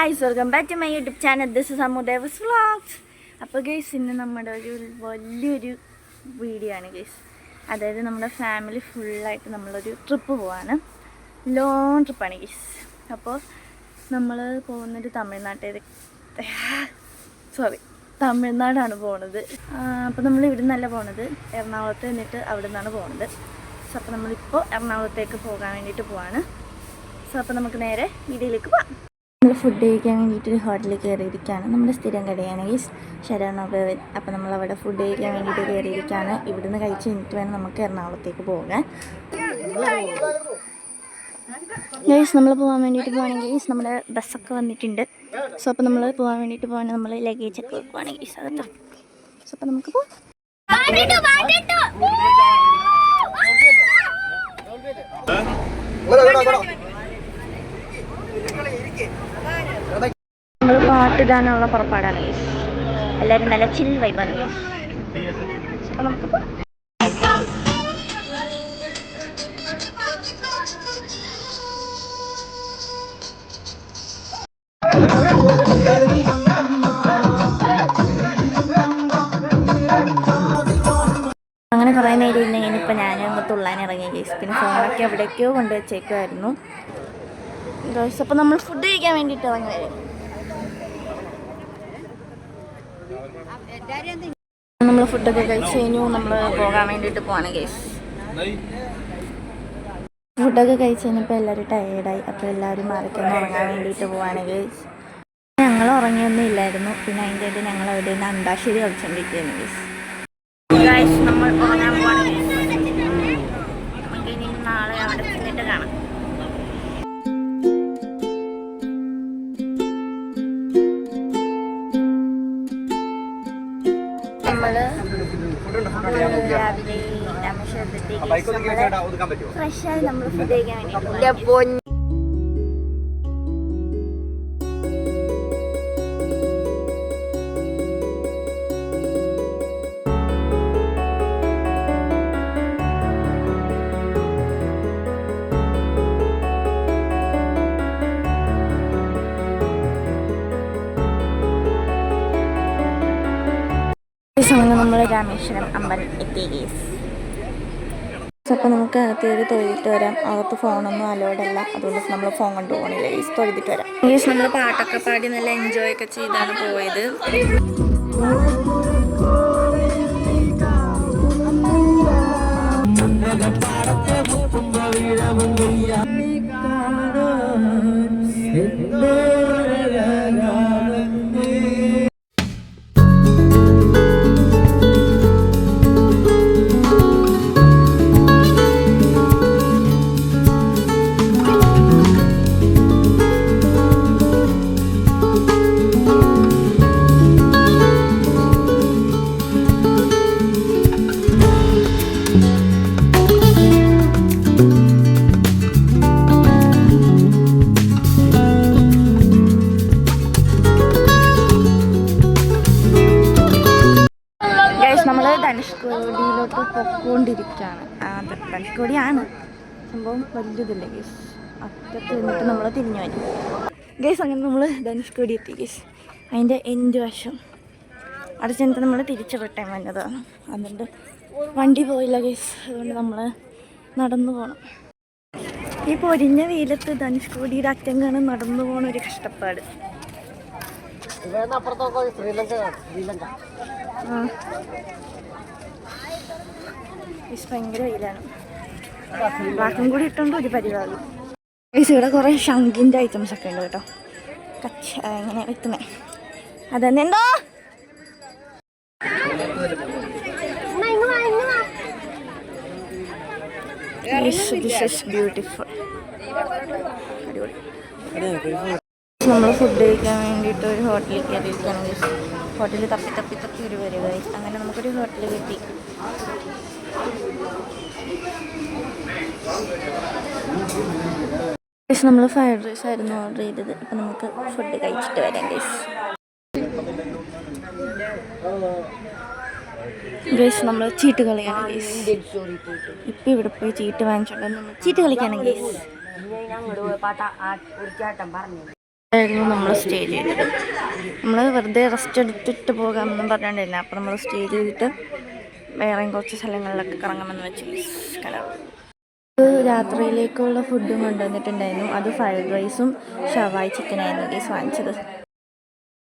Guys welcome back to my YouTube channel. This is Ammudevas vlogs. അപ്പോൾ guys ഇന്ന് നമ്മുടെ ഒരു വലിയൊരു വീഡിയോ ആണ് ഗൈസ്. അതായത് നമ്മുടെ ഫാമിലി ഫുള്ളായിട്ട് നമ്മളൊരു ട്രിപ്പ് പോവാണ്. ലോങ് ട്രിപ്പാണ് ഗൈസ്. അപ്പോൾ നമ്മൾ പോകുന്നൊരു തമിഴ്നാടാണ് പോണത്. അപ്പോൾ നമ്മൾ ഇവിടെ നിന്നല്ല പോണത്, എറണാകുളത്ത് നിന്നിട്ട് അവിടെ നിന്നാണ് പോണത്. സോ അപ്പോൾ നമ്മളിപ്പോൾ എറണാകുളത്തേക്ക് പോകാൻ വേണ്ടിയിട്ട് പോവാണ്. സോ അപ്പോൾ നമുക്ക് നേരെ വീഡിയോയിലേക്ക് പോകാം. നമ്മൾ ഫുഡ് കഴിക്കാൻ വേണ്ടിയിട്ട് ഒരു ഹോട്ടലിൽ കയറിയിരിക്കുകയാണ്. നമ്മുടെ സ്ഥിരം കടയാണ് ഗൈസ്, ശരവണ ഭവൻ. അപ്പോൾ നമ്മളവിടെ ഫുഡ് കഴിക്കാൻ വേണ്ടിയിട്ട് കയറിയിരിക്കുകയാണ്. ഇവിടുന്ന് കഴിച്ച് കഴിഞ്ഞിട്ട് വേണം നമുക്ക് എറണാകുളത്തേക്ക് പോകാൻ. ഗൈസ് നമ്മൾ പോകാൻ വേണ്ടിയിട്ട് പോകണമെങ്കിൽ ഗൈസ് നമ്മുടെ ബസ്സൊക്കെ വന്നിട്ടുണ്ട്. സോ അപ്പോൾ നമ്മൾ പോകാൻ വേണ്ടിയിട്ട് പോകാൻ നമ്മൾ ലഗേജ് ഒക്കെ വെക്കുവാണ് ഗൈസ് അകത്ത്. സോ അപ്പോൾ നമുക്ക് പോകാം. നമ്മൾ പാട്ടിടാനുള്ള പുറപ്പാടാണ് ഗൈസ്. എല്ലാവരും നല്ല ചിൽ വൈബാണ് ഗൈസ്. അപ്പോൾ നമുക്ക് പോകാം. അങ്ങനെ കുറേ നേരം ഇല്ലെങ്കിൽ ഇപ്പോൾ ഞാൻ അങ്ങ് തുള്ളാൻ ഇറങ്ങി ഗൈസ്. പിന്നെ ഫോണൊക്കെ എവിടേക്കോ കൊണ്ടുവച്ചേക്കുമായിരുന്നു ഗൈസ്. അപ്പോൾ നമ്മൾ ഫുഡ് കഴിക്കാൻ വേണ്ടിയിട്ട് ഇറങ്ങി വരും. നമ്മൾ ഫുഡൊക്കെ കഴിച്ച് കഴിഞ്ഞു. നമ്മൾ പോകാൻ വേണ്ടിയിട്ട് പോവാണ് ഗൈസ്. ഫുഡൊക്കെ കഴിച്ച് കഴിഞ്ഞപ്പോൾ എല്ലാവരും ടയേർഡായി. അപ്പോൾ എല്ലാവരും മാറിക്കൊന്ന് ഉറങ്ങാൻ വേണ്ടിയിട്ട് പോവാണ് ഗൈസ്. ഞങ്ങൾ ഉറങ്ങിയൊന്നും ഇല്ലായിരുന്നു. പിന്നെ അതിൻ്റെ ഇടയിൽ ഞങ്ങൾ അവിടെ നിന്ന് അന്താക്ഷരി കളിച്ചുകൊണ്ടിരിക്കുകയാണ് ഗൈസ്. ഗൈസ് നമ്മൾ ഉറങ്ങാൻ പോവാണ് ഗൈസ്. നമുക്കിനി നാളെ അവിടെ ചെന്നിട്ട് കാണാം. രാവിലെ ഫ്രഷായി നമ്മൾ ഫുഡ് കഴിക്കാൻ വേണ്ടി നമ്മൾ രാമേശ്വരം അമ്പലം എത്തി ഗൈസ്. അപ്പോൾ നമുക്ക് അകത്ത് ഒരു തൊഴുതിട്ട് വരാം. അകത്ത് ഫോണൊന്നും അലോഡല്ല, അതുകൊണ്ട് നമ്മൾ ഫോൺ കൊണ്ട് പോകണില്ല ഗൈസ്. തൊഴുതിട്ട് വരാം ഗൈസ്. നമ്മൾ പാട്ടൊക്കെ പാടി നല്ല എൻജോയ് ഒക്കെ ചെയ്താണ് പോയത്. നമ്മൾ ധനുഷ്കോടിയിലോട്ട് പൊക്കോണ്ടിരിക്കുകയാണ്. ധനുഷ്കോടിയാണ് സംഭവം, വലിയതല്ലേ ഗേസ്. അറ്റത്ത് നിന്നിട്ട് നമ്മൾ തിരിഞ്ഞു വരും ഗേസ്. അങ്ങനെ നമ്മൾ ധനുഷ്കോടി എത്തി ഗേസ്. അതിൻ്റെ എൻഡ് വശം അവിടെ ചെന്നിട്ട് നമ്മൾ തിരിച്ച് റിട്ടേൺ വന്നതാണ്. അതുകൊണ്ട് വണ്ടി പോയില്ല ഗേസ്. അതുകൊണ്ട് നമ്മൾ നടന്നു പോകണം. ഈ പൊരിഞ്ഞ വെയിലത്ത് ധനുഷ്കോടിയുടെ അറ്റം കാണാൻ നടന്നു പോകണ ഒരു കഷ്ടപ്പാട്. ഭയങ്കര വെയിലാണ്. ബ്ലാക്കും കൂടി ഇട്ടുകൊണ്ട് ഒരു പരിപാടി. ഇവിടെ കുറേ ശംഖിൻ്റെ ഐറ്റംസ് ഒക്കെ ഉണ്ട് കേട്ടോ. ഇങ്ങനെ വെക്കുന്നേ അതന്നെ. എന്തോ ബ്യൂട്ടിഫുൾ. നമ്മൾ ഫുഡ് കഴിക്കാൻ വേണ്ടിയിട്ട് ഒരു ഹോട്ടലിൽ കയറിയിരിക്കുകയാണെങ്കിൽ ഹോട്ടലിൽ തപ്പി ഒരു വരിക. അങ്ങനെ നമുക്കൊരു ഹോട്ടൽ കിട്ടി. നമ്മൾ ഫ്രൈഡ് റൈസ് ആയിരുന്നു ഓർഡർ ചെയ്തത്. അപ്പം നമുക്ക് ഫുഡ് കഴിച്ചിട്ട് വരാം ഗൈസ്. നമ്മൾ ചീട്ട് കളിയാണ് ഗൈസ്. ഇപ്പം ഇവിടെ പോയി ചീട്ട് വാങ്ങിച്ചോണ്ട് നമ്മൾ ചീട്ട് കളിക്കാണ് ഗൈസ്. ആയിരുന്നു നമ്മൾ സ്റ്റേ ചെയ്തത്. നമ്മൾ വെറുതെ റെസ്റ്റ് എടുത്തിട്ട് പോകാമെന്നും പറഞ്ഞിട്ടുണ്ടായിരുന്നു. അപ്പോൾ നമ്മൾ സ്റ്റേ ചെയ്തിട്ട് വേറെയും കുറച്ച് സ്ഥലങ്ങളിലൊക്കെ കറങ്ങാമെന്ന് വെച്ച് രാത്രിയിലേക്കുള്ള ഫുഡും കൊണ്ടുവന്നിട്ടുണ്ടായിരുന്നു. അത് ഫ്രൈഡ് റൈസും ഷവായി ചിക്കനായിരുന്നു വാങ്ങിച്ചത്.